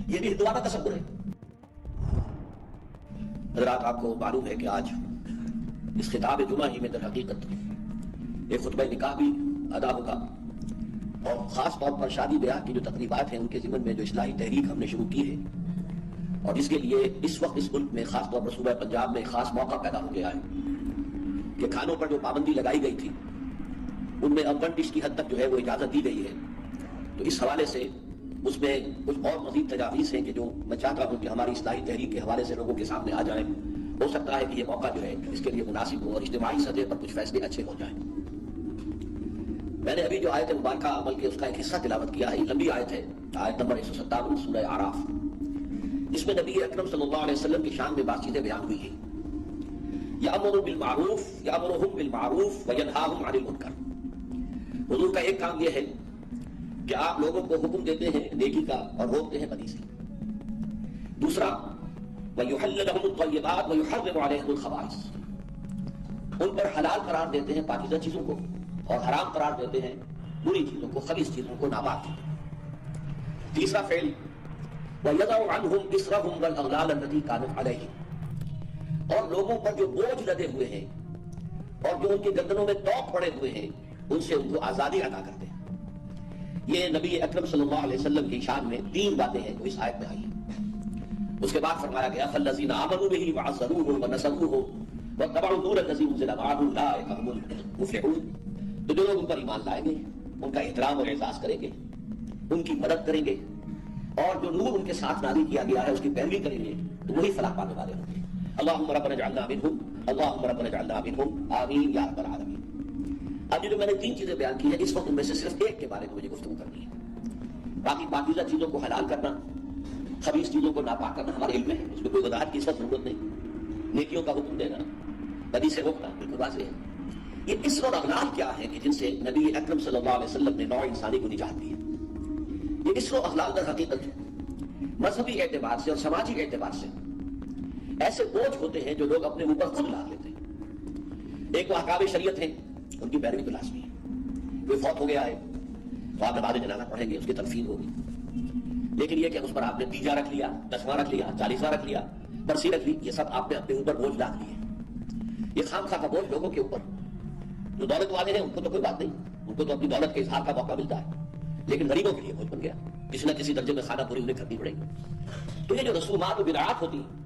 یہ بھی ہندوانہ تصور ہے۔ حضرات آپ کو معلوم ہے کہ آج اس خطاب جمعہ ہی میں در حقیقت ایک خطبہ نکاح بھی ادا ہوگا، اور خاص طور پر شادی بیاہ کی جو تقریبات ہیں ان کے ضمن میں جو اصلاحی تحریک ہم نے شروع کی ہے، اور جس کے لیے اس وقت اس ملک میں خاص طور پر صوبہ پنجاب میں خاص موقع پیدا ہو گیا ہے کہ کھانوں پر جو پابندی لگائی گئی تھی ان میں اب 1 ڈش کی حد تک جو ہے وہ اجازت دی گئی ہے۔ تو اس حوالے سے اس میں کچھ اور مزید تجاویز ہیں کہ جو میں چاہتا ہوں کہ ہماری اصلاحی تحریک کے حوالے سے لوگوں کے سامنے آ جائیں۔ ہو سکتا ہے کہ یہ موقع جو ہے اس کے لیے مناسب ہو اور اجتماعی سطح پر کچھ فیصلے اچھے ہو جائیں۔ میں نے ابھی جو آیت مبارکہ عمل کے اس کا ایک حصہ تلاوت کیا ہے، یہ لمبی آیت ہے، آیت نمبر 157 سورہ اعراف۔ اس میں نبی اکرم صلی اللہ علیہ وسلم کی شان میں بات چیزیں بیان ہوئی ہیں۔ یأمر بالمعروف یأمرہم بالمعروف وینہاہم عن المنکر۔ حضور کا ایک کام یہ ہے کہ آپ لوگوں کو حکم دیتے ہیں نیکی کا اور روکتے ہیں بدی سے۔ دوسرا وَيُحَلِّلُ لَهُمُ الطَّيِّبَاتِ وَيُحَرِّمُ عَلَيْهِمُ الْخَبَائِثَ۔ ان پر حلال قرار دیتے ہیں پاکیزہ چیزوں کو اور حرام قرار دیتے ہیں بری چیزوں کو، خبیث چیزوں کو، ناپاک۔ تیسرا فعل وَيَضَعُ عَنْهُمْ إِصْرَهُمْ وَالْأَغْلَالَ الَّتِي كَانَتْ عَلَيْهِمْ۔ اور لوگوں پر جو بوجھ لدے ہوئے ہیں اور جو ان کے گردنوں میں توق پڑے ہوئے ہیں ان سے ان کو آزادی عطا کرتے ہیں۔ یہ نبی اکرم صلی اللہ علیہ وسلم کی شان میں 3 باتیں ہیں جو اس آیت میں آئی ہیں۔ اس کے بعد فرمایا گیا فَالَّذِينَ آمَنُوا بِهِ وَعَزَّرُوهُ وَنَصَرُوهُ وَاتَّبَعُوا النُّورَ الَّذِي أُنزِلَ مَعَهُ أُولَٰئِكَ هُمُ الْمُفْلِحُونَ۔ تو جو لوگ ان پر ایمان لائیں گے، ان کا احترام اور اعزاز کریں گے، ان کی مدد کریں گے، اور جو نور ان کے ساتھ نازل کیا گیا ہے اس کی پیروی کریں گے، تو وہی فلاح پانے والے ہوں گے۔ اللہم ربنا اجعلنا منہم، اللہم ربنا اجعلنا منہم، آمین یا رب العالمین۔ اب جو میں نے 3 چیزیں بیان کی ہیں، اس وقت ان میں سے صرف ایک کے بارے میں مجھے گفتگو کرنی ہے۔ باقی پاکیزہ چیزوں کو حلال کرنا، خبیث چیزوں کو ناپاک کرنا ہمارے علم میں ہے، اس میں کوئی وضاحت کی اس وقت ضرورت نہیں۔ نیکیوں کا حکم دینا، بدی سے روکنا بالکل واضح ہے۔ یہ اسر اور اغلال کیا ہے کہ جن سے نبی اکرم صلی اللہ علیہ وسلم نے نوع انسانی کو نجات دی ہے؟ یہ اسر و اغلال در حقیقت مذہبی اعتبار سے اور سماجی اعتبار سے ایسے بوجھ ہوتے ہیں جو لوگ اپنے اوپر خود لاد لیتے ہیں۔ ایک وہ احکام شریعت ہیں، ان کی پیروی تو لازمی ہے۔ کوئی فوت ہو گیا ہے تو آپ نماز جنازہ پڑھیں گے، اس کی تلفین ہوگی، لیکن یہ کہ اس پر آپ نے تیجا رکھ لیا، 10واں رکھ لیا، 40واں رکھ لیا، برسی رکھ لی، یہ سب آپ نے اپنے اوپر بوجھ لاد لیے۔ یہ خام خواہ کا بوجھ لوگوں کے اوپر، جو دولت والے ہیں ان کو تو کوئی بات نہیں، ان کو تو اپنی دولت کے اظہار کا موقع ملتا ہے، لیکن غریبوں کے لیے بوجھ بن گیا، کسی نہ کسی درجے میں خانہ پوری انہیں کرنی پڑے گی۔ تو یہ جو رسومات و بدعات ہوتی ہیں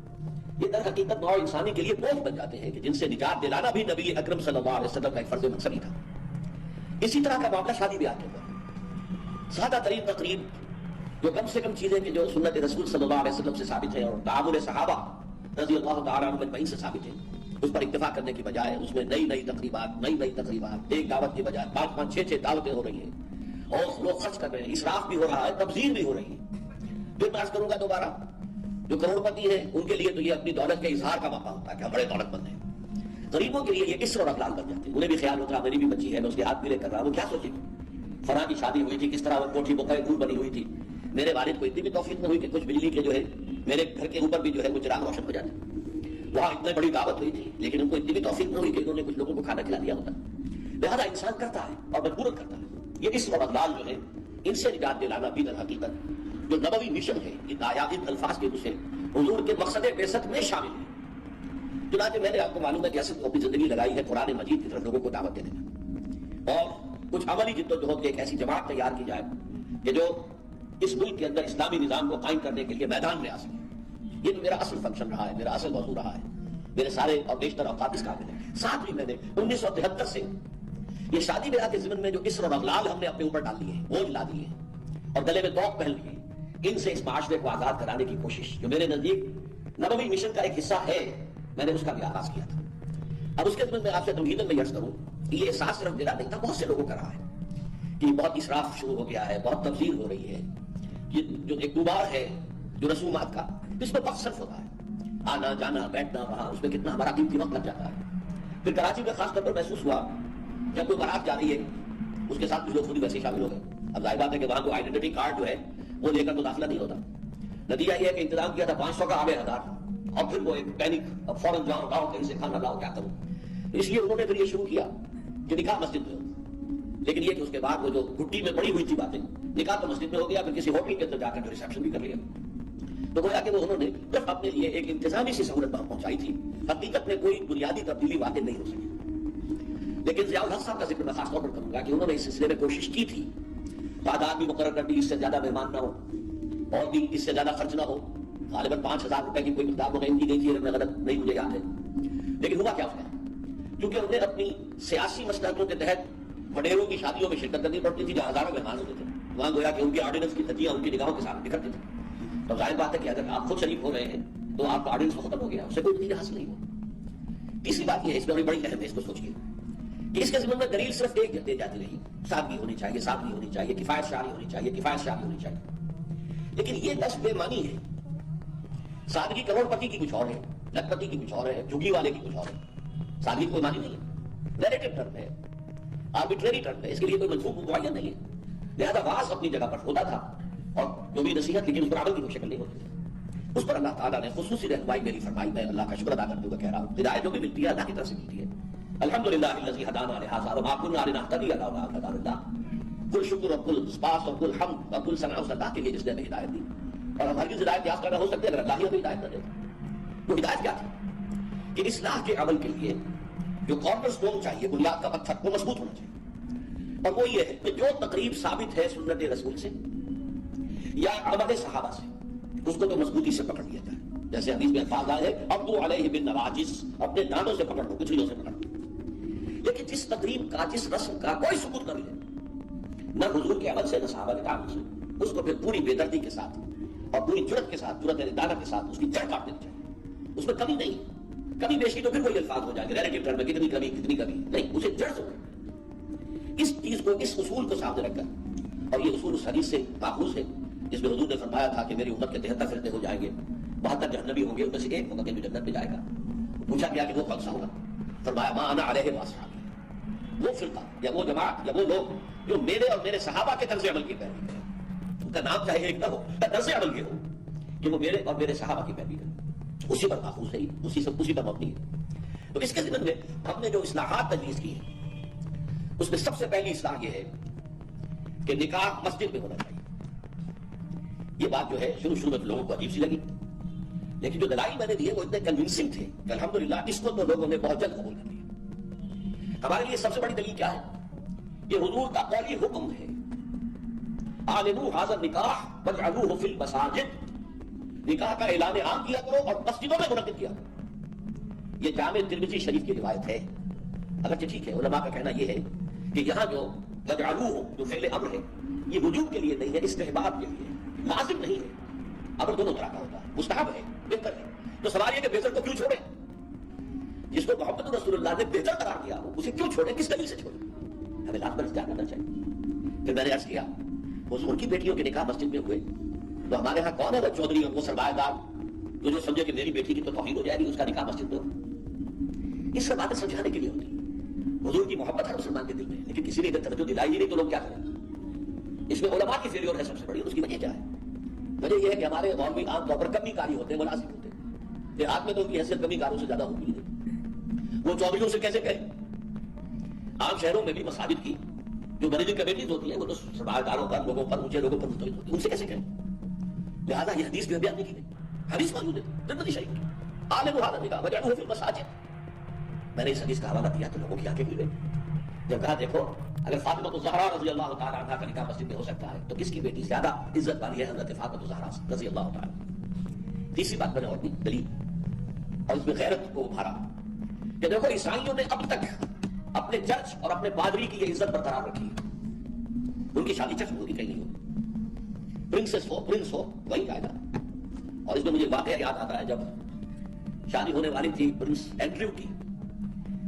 یہ در حقیقت نوع انسانی کے لیے بوجھ بن جاتے ہیں کہ جن سے نجات دلانا بھی نبی اکرم صلی اللہ علیہ وسلم کا ایک فرض مقصدی تھا۔ اسی طرح کا معاملہ شادی بیاہ کے اندر، سادہ ترین تقریب جو کم سے کم چیزیں کہ جو سنت رسول صلی اللہ علیہ وسلم سے ثابت ہے اور تعامل صحابہ رضی اللہ تعالیٰ عنہ اجمعین سے ثابت ہے، اس پر اکتفا کرنے کی بجائے اس میں نئی تقریبات، ایک دعوت کی بجائے 5 6 دعوتیں ہو رہی ہیں، اور لوگ خرچ کر رہے ہیں، اسراف بھی ہو رہا ہے، تبذیر بھی ہو رہی ہے۔ پھر میں عرض کروں گا دوبارہ، جو کروڑ پتی ہیں ان کے لیے تو یہ اپنی دولت کے اظہار کا موقع ہوتا ہے کہ ہم بڑے دولت مند ہیں۔ غریبوں کے لیے یہ اسر اور اغلال بن جاتے ہیں، انہیں بھی خیال ہوتا ہے میری بھی بچی ہے، میں اس کے ہاتھ بھی لے کر رہا ہوں، وہ کیا سوچے گی فلاں کی شادی ہوئی تھی، کس طرح وہ کوٹھی بقائے دور بنی ہوئی تھی، میرے والد کو اتنی بھی توفیق نہ ہوئی کہ کچھ بجلی کے جو ہے میرے گھر کے اوپر بھی جو ہے وہ چراغ روشن ہو جاتے، وہاں اتنی بڑی دعوت ہوئی تھی لیکن ان کو اتنی بھی توفیق نہ ہوئی کہ انہوں نے کچھ لوگوں کو کھانا کھلا دیا ہوتا۔ لہذا انسان کرتا ہے اور مجبوراً کرتا ہے۔ یہ اسر اور اغلال جو ہے ان سے نجات دلانا بھی در حقیقت جو نبوی مشن ہے، ان آیات ان الفاظ کے اسے حضور کے مقصد بعثت میں شامل ہے۔ چنانچہ میں نے آپ کو معلوم ہے کہ اصل اپنی زندگی لگائی ہے قرآن مجید کی طرف لوگوں کو دعوت دینے میں، اور کچھ عملی جد و جہد کی ایک ایسی جماعت تیار کی جائے کہ جو اس ملک کے اندر اسلامی نظام کو قائم کرنے کے لیے میدان میں آ سکے۔ یہ تو میرا اصل فنکشن رہا ہے، میرا اصل موضوع رہا ہے، میرے سارے اور بیشتر اوقات اس کام میں ہیں۔ ساتھ ہی میں نے 1973 سے یہ شادی بیاہ کے ضمن میں جو اسر اور اغلال ہم نے اپنے اوپر ڈال لیے ہیں، بوجھ لا دیے ہیں اور گلے میں توق پہن لیے، ان سے اس معاشرے کو آزاد کرانے کی کوشش جو میرے نزدیک نبوی مشن کا ایک حصہ ہے، میں نے اس کا بھی آغاز کیا تھا۔ اب اس کے ضمن میں آپ سے تمہیداً میں عرض کروں کہ یہ احساس صرف میرا نہیں تھا، بہت سے لوگوں کا رہا ہے کہ بہت اسراف شروع ہو گیا ہے، بہت تبذیر ہو رہی ہے، یہ جو ایک غبار ہے جو رسومات کا، اس میں وقت صرف ہوتا ہے، آنا جانا بیٹھنا وہاں، اس میں کتنا ہمارا قیمتی وقت لگ جاتا ہے۔ پھر کراچی میں خاص طور پر محسوس ہوا جب کوئی بارات جا رہی ہے اس کے ساتھ کچھ لوگ خود ہی ویسے شامل ہو گئے۔ اب ظاہر بات ہے کہ وہاں کوئی آئیڈینٹی کارڈ جو ہے وہ لے کر تو داخلہ نہیں ہوتا۔ نتیجہ یہ ہے کہ انتظام کیا تھا 500 کا آبے ہزار، اور پھر وہ ایک پینک، اب فوراً جاؤ لاؤ کہیں سے کھانا لاؤ، کیا کروں۔ اس لیے انہوں نے پھر یہ شروع کیا کہ نکاح مسجد میں ہو، لیکن یہ کہ اس کے بعد وہ جو گھٹی میں پڑی ہوئی تھی باتیں، نکاح تو مسجد میں ہو گیا، پھر کسی ہوٹل کے اندر جا کر جو ریسیپشن بھی کر لیا۔ تو گویا کہ وہ انہوں نے صرف اپنے لیے ایک انتظامی سی سہولت پہنچائی تھی، حقیقت میں کوئی بنیادی تبدیلی واقع نہیں ہو سکی۔ لیکن ضیاء الحق صاحب کا ذکر میں خاص طور پر کروں گا کہ انہوں نے اس سلسلے میں کوشش کی تھی، تعداد بھی مقرر کر دی، اس سے زیادہ مہمان نہ ہو اور بھی اس سے زیادہ خرچ نہ ہو، غالباً 5,000 روپے کی کوئی مقدار مقرر کی گئی تھی، اگر میں غلط نہیں مجھے یاد ہے۔ لیکن ہوا کیا اس کا، کیونکہ انہیں اپنی سیاسی مصلحتوں کے تحت وڈیروں کی شادیوں میں شرکت کرنی پڑتی تھی جہاں ہزاروں مہمان ہوتے تھے، وہاں گویا کہ ان کی آرڈیننس کی دھجیاں ان کی نگاہوں کے ساتھ بکھرتی تھی۔ تو ظاہر بات ہے کہ اگر آپ خود شریک ہو رہے ہیں تو آپ کا آرڈیننس ختم ہو گیا، اس سے کوئی نتیجہ حاصل نہیں ہوا۔ تیسری بات یہ ہے، اس میں بڑی اہم ہے، اس کو سوچیے کہ اس کے ذمہ میں دلیل صرف ایک دی جاتی رہی، سادگی ہونی چاہیے، سادگی ہونی چاہیے، کفایت شعاری ہونی چاہیے، کفایت شعاری ہونی چاہیے۔ لیکن یہ لفظ بے معنی ہے۔ سادگی کروڑ پتی کی کچھ اور ہے، لکھ پتی کی کچھ اور ہے، جھگی والے کی کچھ اور ہے۔ سادگی کوئی معنی نہیں ہے، ریلیٹو ٹرم ہے، آربیٹریری ٹرم ہے، اس کے لیے کوئی منصوب معین نہیں ہے۔ لہذا واز اپنی جگہ پر ہوتا تھا اور جو بھی نصیحت، لیکن اس پر عمل کی کوئی شکل نہیں ہوتی تھی۔ اس پر اللہ تعالیٰ نے خصوصی رہنمائی میری فرمائی، میں اللہ کا شکر ادا کرتے ہوئے کہہ رہا ہوں، ہدایت جو بھی ملتی ہے اللہ کی طرف سے ملتی ہے۔ الحمدللہ الذی ہدانا لہذا وما کنا لنہتدی لولا ان ہدانا اللہ۔ کل شکر اور کل سپاس اور کل حمد اور کل ثنا اس اللہ کے لیے جس نے ہمیں ہدایت دی، اور ہم ہرگز ہدایت یافتہ نہ ہو سکتے اگر اللہ ہی ہمیں ہدایت نہ دے۔ وہ ہدایت کیا تھی کہ اصلاح کے عمل کے لیے جو کارنر سٹون چاہیے، بنیاد کا پتھر، وہ مضبوط ہونا چاہیے، اور وہ یہ ہے کہ جو تقریب ثابت ہے سنت رسول سے یا عمل صحابہ سے، اس کو تو مضبوطی سے پکڑ لیا جائے۔ جیسے حدیث میں الفاظ آئے ہیں، عضوا علیہ بالنواجذ، اپنے دانتوں سے پکڑ لو، کچلیوں سے پکڑ لو۔ لیکن جس تقریب کا، جس رسم کا کوئی ثبوت نہ ملے، نہ حضور کے عمل سے نہ صحابہ کے تعامل سے، اس کو پھر پوری بے دردی کے ساتھ اور پوری جرت کے ساتھ، جرت ردانہ کے ساتھ اس کی جڑ کاٹ دینی چاہیے۔ اس میں کمی نہیں، کمی بیشی تو پھر کوئی الفاظ ہو جائے گا، ریلیٹو ٹرم میں کتنی کمی کتنی کمی نہیں، اسے جڑ سے۔ اس چیز کو، اس اصول کو سامنے رکھ کر، اور یہ اصول اس حدیث سے ماخوذ ہے جس میں حضور نے فرمایا تھا کہ میری امت کے 73 فرقے ہو جائیں گے، 72 جہنمی ہوں گے، ان میں سے ایک ہوگا کہ جو جنت میں جائے گا۔ پوچھا گیا کہ وہ کون سا ہوگا؟ فرمایا ما انا علیہ واصحابی، وہ فرقہ یا وہ جماعت یا وہ لوگ جو میرے اور میرے صحابہ کے طرز عمل کی پیروی کریں۔ ان کا نام چاہے ایک نہ ہو، طرز عمل یہ ہو کہ وہ میرے اور میرے صحابہ کی پیروی کریں، اسی پر ماخوذ ہے، اسی پر مبنی ہے۔ تو اس کے ضمن میں ہم نے جو اصلاحات تجویز کی ہیں، اس میں سب سے پہلی اصلاح یہ ہے کہ نکاح مسجد میں ہونا چاہیے۔ یہ بات جو ہے شروع میں لوگوں کو عجیب سی لگی، لیکن جو دلائل میں نے دیے وہ اتنے کنونسنگ تھے کہ الحمدللہ اس کو تو لوگوں نے بہت جلد قبول کر لیا۔ ہمارے لیے سب سے بڑی دلیل کیا ہے؟ یہ حضور کا قولی حکم ہے، اعلنوا ھذا النکاح واجعلوہ فی المساجد، نکاح کا اعلان عام کیا کرو اور مسجدوں میں منعقد کیا کرو۔ یہ جامع ترمذی شریف کی روایت ہے۔ اگرچہ ٹھیک ہے، علماء کا کہنا یہ ہے کہ یہاں جو واجعلوہ جو فعل امر ہے، یہ وجوب کے لیے نہیں ہے، استحباب کے لیے، لازم نہیں ہے۔ امر دونوں طرح کا ہوتا ہے، مستحب ہے، بہتر ہے۔ تو سوال یہ کہ بہتر کو کیوں چھوڑے؟ جس کو محمد رسول اللہ نے بہتر قرار دیا ہو اسے کیوں چھوڑے، کس دلیل سے چھوڑے؟ ہمیں لازم اختیار کرنا چاہیے۔ پھر میں نے عرض کیا حضور کی بیٹیوں کے نکاح مسجد میں ہوئے تو ہمارے ہاں کون ہے وہ چودھری اور وہ سرمایہ دار جو سمجھے کہ میری بیٹی کی تو توہین ہو جائے گی، اس کا نکاح مسجد میں ہو؟ یہ سب باتیں سمجھانے کے لیے ہوتی ہیں۔ حضور کی محبت ہر مسلمان کے دل میں ہے، لیکن کسی نے اگر توجہ دلائی ہی نہیں تو لوگ کیا کریں؟ اس میں علماء کی فیلور ہے سب سے بڑی، اس کی وجہ کیا ہے؟ وجہ یہ ہے کہ ہمارے مولوی عام طور پر کمی کاری ہوتے ہیں، ملازم ہوتے ہیں، دیہات میں تو ان کی حیثیت کمی کاروں سے زیادہ ہوتی ہے۔ وہ چودھریوں سے کیسے کہیں؟ عام شہروں میں بھی مساجد کی جو مینیجنگ کمیٹیز ہوتی ہیں وہ تو سرمایہ داروں پر، لوگوں پر، اونچے لوگوں پر مستحق ہوتی ہے، ان سے کیسے کہیں؟ لہٰذا یہ حدیث جو ہے بیان نہیں کی گئی، حدیث موجود ہے ترمذی شریف کی، اعلنوا ھذا النکاح واجعلوہ فی المساجد۔ میں نے اس حدیث کا حوالہ دیا تو لوگوں کی آنکھیں کھل گئی۔ جب کہا دیکھو اگر فاطمہ الزہرا رضی اللہ تعالی عنہا کا نکاح مسجد میں ہو سکتا ہے تو کس کی بیٹی زیادہ عزت والی ہے؟ حضرت فاطمہ الزہرا رضی اللہ تعالی۔ تیسری بات میں نے اور دی دلیل، اور اس میں غیرت کو ابھارا کہ دیکھو عیسائیوں نے اب تک اپنے چرچ اور اپنے پادری کی یہ عزت برقرار رکھی ہے، ان کی شادی چرچ میں ہوگی، کہیں نہیں ہوگی، پرنس ہو وہی جائے گا۔ اور اس میں مجھے واقعہ یاد آتا ہے، جب شادی ہونے والی تھی پرنس اینڈریو کی،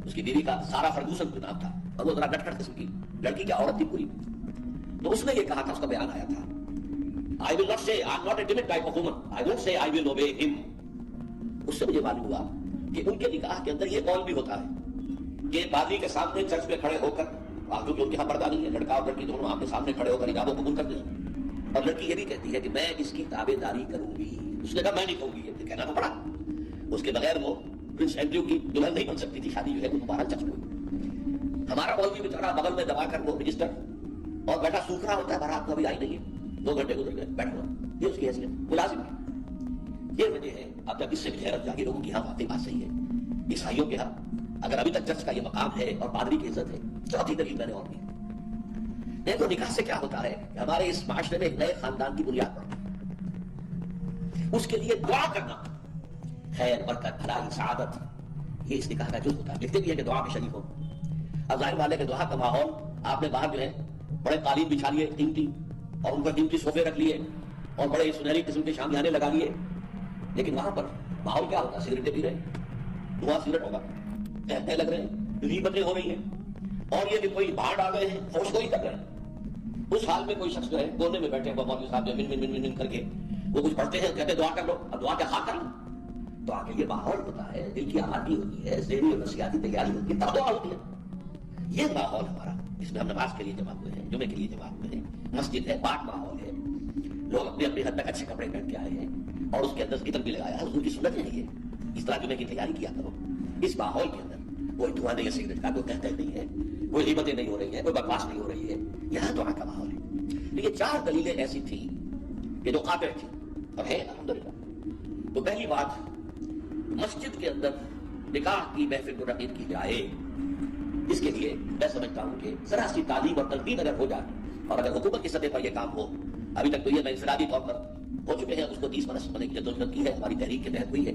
اس کی بیوی کا سارا فرگوسن کا نام تھا، اور وہ ذرا نٹکھٹ قسم کی لڑکی کی عورت تھی پوری، تو اس نے یہ کہا تھا، اس کا بیان آیا تھا، I will not say I am not a timid type of woman, I won't say I will obey him۔ اس سے مجھے معلوم ہوا کہ ان کے نکاح کے اندر یہ قول بھی ہوتا ہے کہ پادری کے سامنے چرچ میں کھڑے ہو کر، کیونکہ ان کے یہاں پردہ نہیں ہے، لڑکا اور لڑکی دونوں آپنے سامنے کھڑے ہو کر حجاب قبول کرتے ہیں، اور لڑکی یہ بھی کہتی ہے کہ میں اس کی تابع داری کروں گی۔ اس نے کہا میں نہیں کہوں گی، یہ کہنا تو پڑا، اس کے بغیر وہ پرنس اینڈریو کی دلہن نہیں بن سکتی تھی، شادی جو ہے وہ دوبارہ چرچ میں ہوئی۔ ہمارا مولوی بیچارہ بغل میں دبا کر وہ رجسٹر اور بیٹا سوکھ رہا ہوتا ہے، بارات تو ابھی آئی نہیں ہے، 2 گھنٹے گزر گئے، بیٹھا ہوا، یہ اس کی حیثیت ملازم ہے۔ یہ وجہ ہے اب جب اس سے بھی حیرت جاگی لوگوں کی، ہاں واقعی بات صحیح ہے، عیسائیوں کے ہاں اگر ابھی تک چرچ کا یہ مقام ہے اور پادری کی عزت ہے۔ چوتھی دلیل میں نے اور دی، دیکھو نکاح سے کیا ہوتا ہے کہ ہمارے اس معاشرے میں ایک نئے خاندان کی بنیاد پڑتی ہے، اس کے لیے دعا کرنا، خیر برکت بھلائی سعادت، یہ اس نکاح کا جز ہوتا ہے۔ لکھتے بھی ہے کہ دعا میں شریک ہو۔ اب ظاہر والے کہ دعا کا ماحول آپ نے باہر جو ہے بڑے قالین بچھا لیے قیمتی، اور ان پر قیمتی صوفے رکھ لیے اور بڑے سنہری قسم کے شامیانے لگا لیے، لیکن وہاں پر ماحول کیا ہوگا؟ سگریٹیں پی رہے ہیں، دعا سگریٹ ہوگا، کہتے لگ رہے ہیں، غیبتیں ہو رہی ہیں، اور یہ کہ کوئی باہر ڈال رہے ہیں، خوش کوئی کر رہے ہیں۔ اس حال میں کوئی شخص جو ہے کونے میں بیٹھے وہ مولوی صاحب جو من من من من کر کے وہ کچھ پڑھتے ہیں، کہتے دعا کر لو، اب دعا کیا خواہ کر لو؟ دعا کے لیے ماحول ہوتا ہے، دل کی آبادی ہوتی ہے، ذہنی اور نفسیاتی تیاری ہوتی ہے، تب دعا ہوتی ہے۔ یہ ماحول ہمارا، اس میں ہم نماز کے لیے جمع ہوئے ہیں، جمعے کے لیے جمع ہوئے ہیں، مسجد ہے، پاک ماحول ہے، لوگ اپنے اپنے حد تک اچھے کپڑے پہن کے آئے ہیں، اور اس کے اندر عطر بھی لگایا ہے، حضور کی سنت ہے یہ، اس طرح جمعے کی تیاری کیا کرو۔ اس ماحول کے اندر کوئی دھواں نہیں ہے سگریٹ کا، کوئی کہتا نہیں ہے، کوئی غیبتیں نہیں ہو رہی ہیں، کوئی بکواس نہیں ہو رہی ہے، یہاں دعا کا ماحول ہے۔ تو یہ چار دلیلیں ایسی تھیں کہ جو قاطع تھیں اور ہے الحمدللہ۔ تو پہلی بات، مسجد کے اندر نکاح کی محفل منعقد کی جائے، اس کے لیے میں سمجھتا ہوں کہ ذرا سی تعلیم اور تلقین اگر ہو جائے، اور اگر حکومت کی سطح پر یہ کام ہو، ابھی تک تو یہ میں انفرادی طور پر ہو چکے ہیں، اس کو 30 برس ہونے کی ضرورت کی ہے، ہماری تحریک کے تحت ہوئی ہے،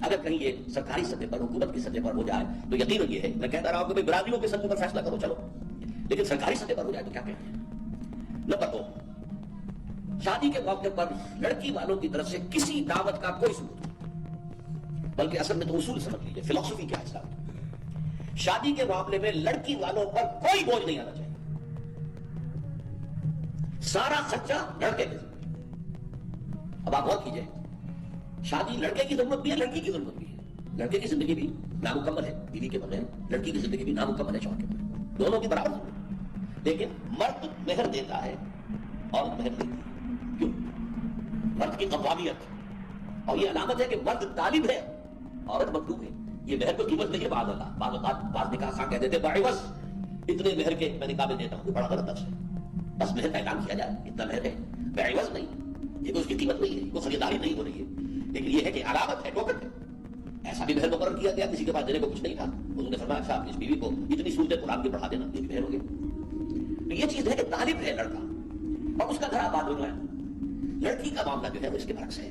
اگر کہیں یہ سرکاری سطح پر حکومت کی سطح پر ہو جائے تو یقیناً یہ ہے، میں کہتا رہا ہوں کہ برادریوں کے سطح پر فیصلہ کرو چلو، لیکن سرکاری سطح پر ہو جائے تو کیا کہتے ہیں۔ نمبر 2، شادی کے موقع پر لڑکی والوں کی طرف سے کسی دعوت کا کوئی ثبوت نہیں، بلکہ اصل میں تو اصول سمجھ لیجیے، فلسفی کیا ہے، شادی کے معاملے میں لڑکی والوں پر کوئی بوجھ نہیں آنا چاہیے، سارا خرچہ لڑکے کے ذمہ۔ اب آپ غور کیجئے، شادی لڑکے کی ضرورت بھی ہے، لڑکی کی ضرورت بھی ہے، لڑکے کی زندگی بھی نامکمل ہے بیوی کے بغیر، لڑکی کی زندگی بھی نامکمل ہے شوہر کے بغیر، دونوں کی برابر ضرورت ہے، لیکن مرد مہر دیتا ہے اور مہر دیتی ہے، کیوں؟ مرد کی قوامیت، اور یہ علامت ہے کہ مرد طالب ہے، عورت مطلوب ہے، یہ مہر کو قیمت نہیں ہے۔ بعض اللہ بعض نکاح خواہ کہہ دیتے باعوض اتنے مہر کے میں نکاح میں دیتا ہوں، بڑا غلط لفظ ہے، بس مہر کا اعلان کیا جائے اتنا مہر ہے، باعوض نہیں، یہ اس کی قیمت نہیں ہے، کوئی خریداری نہیں ہو رہی ہے، لیکن یہ ہے کہ علامت ہے، ٹوکن ہے۔ ایسا بھی مہر مقرر کیا گیا، کسی کے پاس دینے کو کچھ نہیں تھا، حضور نے فرمایا اچھا اس بیوی کو اتنی صورتیں قرآن کی پڑھا دینا، یہ مہر ہو گیا۔ تو یہ چیز ہے کہ طالب ہے لڑکا اور اس کا گھر آباد ہو رہا ہے، لڑکی کا معاملہ جو ہے وہ اس کے برعکس ہے،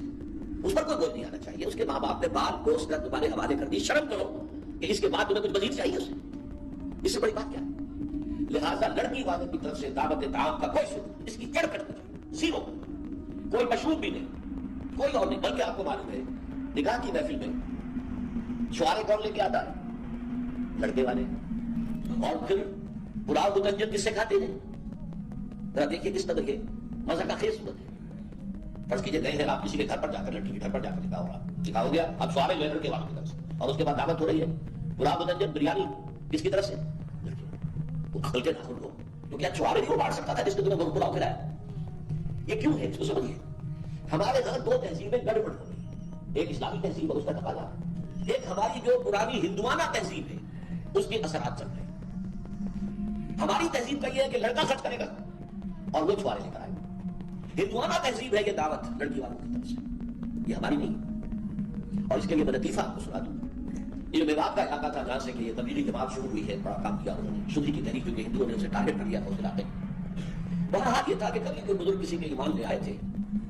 اس پر کوئی بوجھ نہیں آنا چاہیے، اس کے ماں باپ نے بال پوس کر تمہارے حوالے کر دی، شرم کرو کہ اس کے بعد تمہیں کچھ مزید چاہیے اسے، اس سے بڑی بات کیا ہے؟ لہٰذا لڑکی والوں کی طرف سے دعوت تعام کا کوئی ثبوت، اس کی جڑ کٹ زیرو، کوئی مشروط بھی نہیں، کوئی اور نہیں، بلکہ آپ کو معلوم ہے نکاح کی محفل میں شعارے کون لے کے آتا ہے؟ لڑکے والے، اور پھر پلاؤ متنجن کس سے کھاتے ہیں؟ ذرا دیکھیے کس طرح یہ مزہ کا خیز صورت ہے۔ فرض کیجئے گئے ہیں آپ کسی کے گھر پر جا کر، لڑکی کے گھر پر جا کر نکاح ہو رہا، نکاح ہو گیا، اب شعارے جو ہے لڑکے والوں کی طرف سے، اور اس کے بعد دعوت ہو رہی ہے، پلاؤ متنجن بریانی کس کی طرف سے؟ لڑکی، وہ عقل کے ناخن ہو تو کیا شعارے نہیں بانٹ سکتا تھا جس نے تمہیں پلاؤ کھلایا؟ یہ کیوں ہے؟ اس کو سمجھیے، ہمارے گھر دو تہذیبیں گڑبڑ ہو رہی ہیں، ایک اسلامی تہذیب اور اس کا تقاضا، ایک ہماری جو پرانی ہندوانہ تہذیب ہے اس کے اثرات چل رہے ہیں۔ ہماری تہذیب کا یہ ہے کہ لڑکا خرچ کرے گا اور وہ چھوارے لے کر آئے گا، ہندوانہ تہذیب ہے کہ دعوت لڑکی والوں کی طرف سے، یہ ہماری نہیں۔ اور اس کے لیے میں لطیفہ آپ کو سنا دوں، یہ میوات کا علاقہ تھا جہاں سے کہ یہ تبلیغی جماعت شروع ہوئی ہے، بڑا کام کیا انہوں نے، شدھی کی تحریک کیونکہ ہندوؤں نے اسے ٹارگٹ کر لیا تھا اس علاقے میں۔ وہاں حال یہ تھا کہ کبھی کوئی بزرگ کسی کے ایمان لے آئے تھے،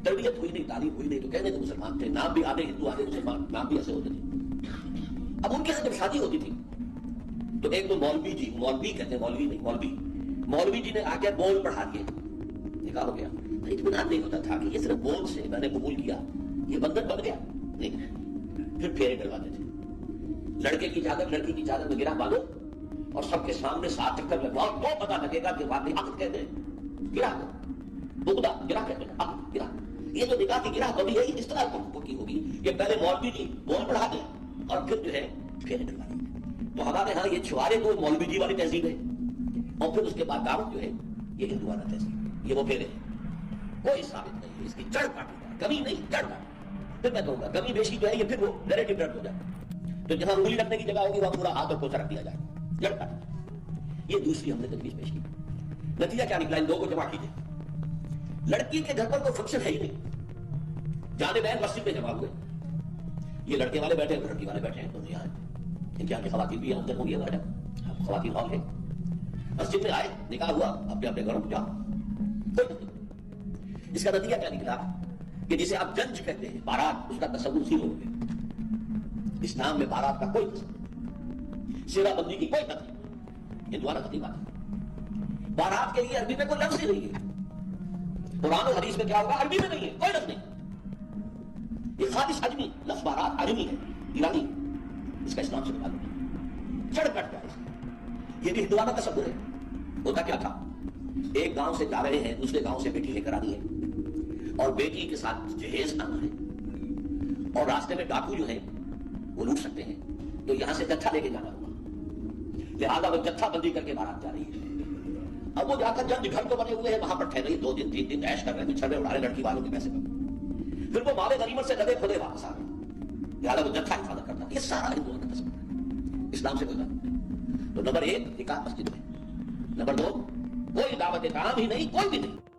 تربیت ہوئی نہیں، تعلیم ہوئی نہیں، تو کہنے تو مسلمان تھے، نام بھی آدھے ہندو آدھے مسلمان، نام بھی ایسے ہوتے تھے۔ اب ان کے یہاں جب شادی ہوتی تھی تو ایک تو مولوی جی، مولوی کہتے ہیں، مولوی نہیں، مولوی جی نے آ کے بول پڑھا دیے، نکاح ہو گیا۔ اطمینان نہیں ہوتا تھا کہ یہ صرف بول سے میں نے قبول کیا یہ بندھن بن گیا، نہیں، پھر پھیرے ڈلواتے تھے، لڑکے کی چادر لڑکی کی چادر میں گرہ باندھو اور سب کے سامنے 7 چکر لگواؤ تو پتا لگے گا کہ واقعی عقد کہتے ہیں، گرہ کو بغدہ گرہ کہتے ہیں، عقد گرہ۔ یہ جو نکاح کی گرہ بندی ہے اس طرح کی ہوگی کہ پہلے مولوی جی بول پڑھا دیں اور پھر جو ہے پھیرے ڈلوا دیں۔ تو ہمارے ہاں یہ چھوارے تو مولوی جی والی تہذیب ہے، اور پھر اس کے بعد دعوت جو ہے یہ ہندوانہ تہذیب، یہ وہ پھیرے ہیں، کوئی ثابت نہیں ہے، اس کی جڑ کاٹی جائے، کمی نہیں جڑ کاٹی۔ پھر میں کہوں گا کمی بیشی جو ہے یہ پھر وہ نیریٹو ڈرٹ ہو جائے، تو جہاں انگلی رکھنے کی جگہ ہوگی وہاں پورا ہاتھ اور پوچھا رکھ دیا جائے، جڑ کاٹی۔ یہ دوسری ہم نے تجویز پیش کی، نتیجہ کیا نکلا؟ ان دو کو جمع کیجیے، لڑکی کے گھر پر کوئی فنکشن ہے ہی نہیں، جانے بہن مسجد میں جمع ہوئے، یہ لڑکے والے بیٹھے ہیں لڑکی والے بیٹھے ہیں دونوں یہاں ان کے یہاں کی خواتین بھی اندر ہوں گی خواتین ہال ہے مسجد میں آئے نکاح ہوا اپنے اپنے گھروں میں جاؤ کوئی اس کا نتیجہ کیا نکلا کہ جسے آپ جنج کہتے ہیں بارات اس کا تصور زیرو ہو گیا اسلام میں بارات کا کوئی تصور سیرا بندی کی کوئی تقریب ہندوانہ تقریب آتی بارات کے لیے عربی میں کوئی لفظ ہی نہیں ہے قرآن و حدیث میں کیا ہوگا عربی میں نہیں ہے کوئی لفظ نہیں یہ خالص عجمی لفظ بارات عجمی ہے ایرانی اس کا اسلام سے تعلق چڑھ کٹ گیا یہ بھی ہندوانہ تصور ہے ہوتا کیا تھا ایک گاؤں سے جا رہے ہیں دوسرے گاؤں سے بیٹی لے کر آنی ہے اور بیٹی کے ساتھ جہیز آنا ہے اور راستے میں ڈاکو جو ہیں وہ لوٹ سکتے ہیں تو یہاں سے جتھا لے کے جانا ہوگا لہٰذا وہ جتھا بندی کر کے بارات جا رہی ہے اب وہ جا کر جنج گھر تو بنے ہوئے ہیں وہاں پر ٹھہر رہی 2 دن 3 دن عیش کر رہے ہیں چھڑے اڑا رہے لڑکی والوں کے پیسے پر پھر وہ مال غنیمت سے لگے کھلے واپس آ گئے لہٰذا وہ جتھا حفاظت کرتا ہے یہ سارا ہندوؤں کا تصور ہے اسلام سے کوئی بات نہیں تو نمبر 1 نکاح مسجد میں نمبر 2 کوئی دعوت کام ہی نہیں کوئی بھی نہیں